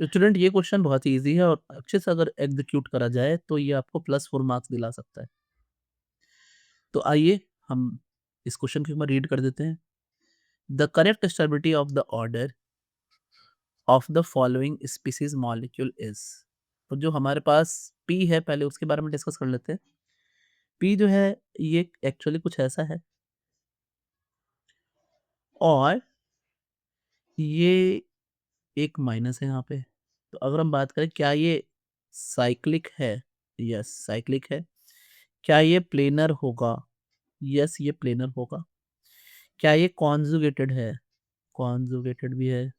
Student ये question बहुत ही easy है और अच्छे से अगर एग्ज़ीक्यूट करा जाए तो ये आपको +4 मार्क्स दिला सकता है। तो आइए हम इस क्वेश्चन को एक बार रीड कर देते हैं। The correct stability of the order of the following species molecule is. तो जो हमारे पास P है पहले उसके बारे में डिस्कस कर लेते हैं। P जो है ये एक्चुअली कुछ ऐसा है और ये एक माइनस है यहाँ पे। तो अगर हम बात करें क्या ये साइक्लिक है? यस, साइक्लिक है। क्या ये प्लेनर होगा? यस, ये प्लेनर होगा। क्या ये कॉन्जुगेटेड है? कॉन्जुगेटेड भी है।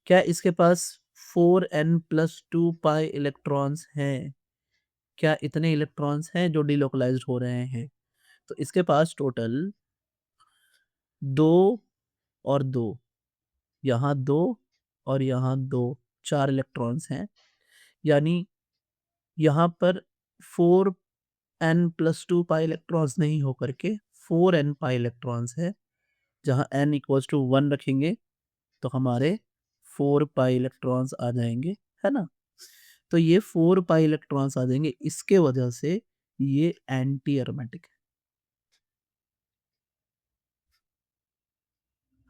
क्या इसके पास 4n+2 पाई इलेक्ट्रॉन्स हैं? क्या इतने इलेक्ट्रॉन्स हैं जो डिलोकलाइज्ड हो रहे हैं? तो इसके पास टोटल 2 और 2, यहाँ 2 और यहाँ 2, 4 इलेक्ट्रॉन्स हैं। यानी यहाँ पर 4n+2 पाई इलेक्ट्रॉन्स नहीं होकर के 4n पाई इलेक्ट्रॉन्स है। जहाँ n इक्वल्स टू 1 रखेंगे तो हमारे 4 पाई इलेक्ट्रॉन्स आ जाएँगे, है ना? तो ये 4 पाई इलेक्ट्रॉन्स आ जाएँगे, इसके वजह से ये एंटी एरोमेटिक है।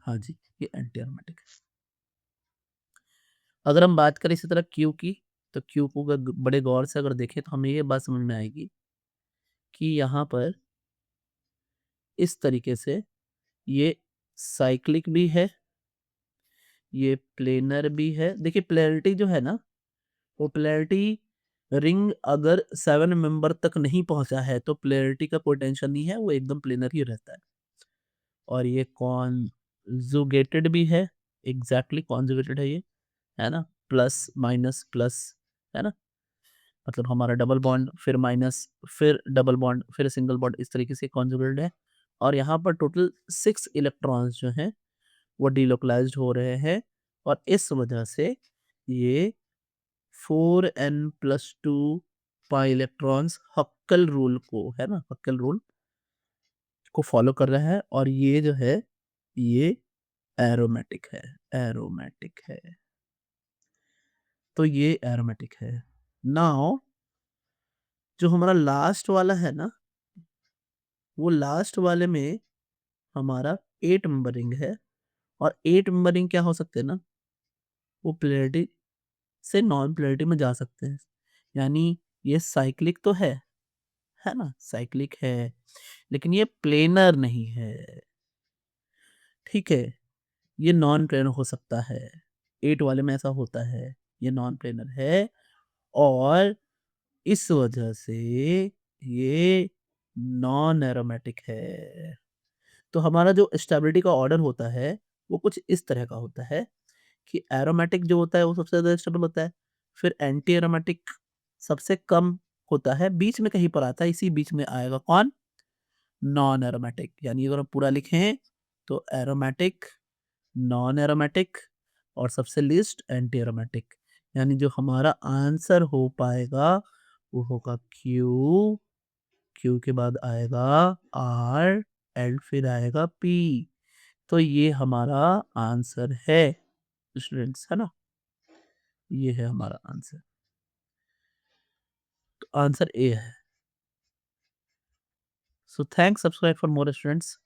हाँ जी, ये एंटी एरोमेटिक है। अगर हम बात करें इसी तरह Q की, तो Q को अगर बड़े गौर से अगर देखें तो हमें ये बात समझ में आएगी कि यहाँ पर इस तरीके से ये साइक्लिक भी है, ये प्लेनर भी है। देखिए पोलैरिटी जो है ना, वो पोलैरिटी रिंग अगर 7 मेंबर तक नहीं पहुँचा है, तो पोलैरिटी का कोई टेंशन नहीं है, वो एकदम प्लेनर ही रहता है। और ये कॉन्जुगेटेड भी है, एग्ज़ैक्टली कॉन्जुगेटेड है ये, है ना? प्लस, माइनस, प्लस, है ना? मतलब हमारा डबल बॉन्ड, फिर माइनस, फिर डबल बॉन्ड, फिर सिंगल बॉन्ड, इस तरीके से कॉन्जुगेटेड है। और यहाँ पर टोटल 6 इलेक्ट्रॉन्स जो हैं, वो डिलोकलाइज़्ड हो रहे हैं और इस वजह से ये 4n+2 पाई इलेक्ट्रॉन्स हक्कल रूल को, है ना, हक्कल रूल को फॉलो कर रहा है और ये जो है, ये एरोमेटिक है, एरोमेटिक है। तो ये एरोमेटिक है। नाउ जो हमारा लास्ट वाला है ना, वो लास्ट वाले में हमारा 8 मेंबर रिंग है और 8 मेंबर रिंग क्या हो सकते हैं ना, वो पोलैरिटी से नॉन पोलैरिटी में जा सकते हैं। यानी ये साइक्लिक तो है ना? साइक्लिक है, लेकिन ये प्लेनर नहीं है, ठीक है? ये नॉन प्लेनर हो सकता है। 8 वाले में ऐसा होता है, ये नॉन प्लेनर है और इस वजह से ये नॉन एरोमेटिक है। तो हमारा जो स्टेबिलिटी का ऑर्डर होता है, वो कुछ इस तरह का होता है कि एरोमेटिक जो होता है वो सबसे ज़्यादा स्टेबल होता है, फिर एंटी एरोमेटिक सबसे कम होता है, बीच में कहीं पर आता है, इसी बीच में आएगा कौन? Non aromatic. यानी अगर हम पूरा लिखें तो एरोमेटिक, नॉन एरोमेटिक और सबसे लीस्ट एंटी एरोमेटिक। यानी जो हमारा आंसर हो पाएगा वो होगा क्यू, क्यू के बाद आएगा आर एंड फिर आएगा पी। तो ये हमारा आंसर है स्टूडेंट्स, है ना? ये है हमारा आंसर। तो आंसर ए है। So thanks, subscribe for more students.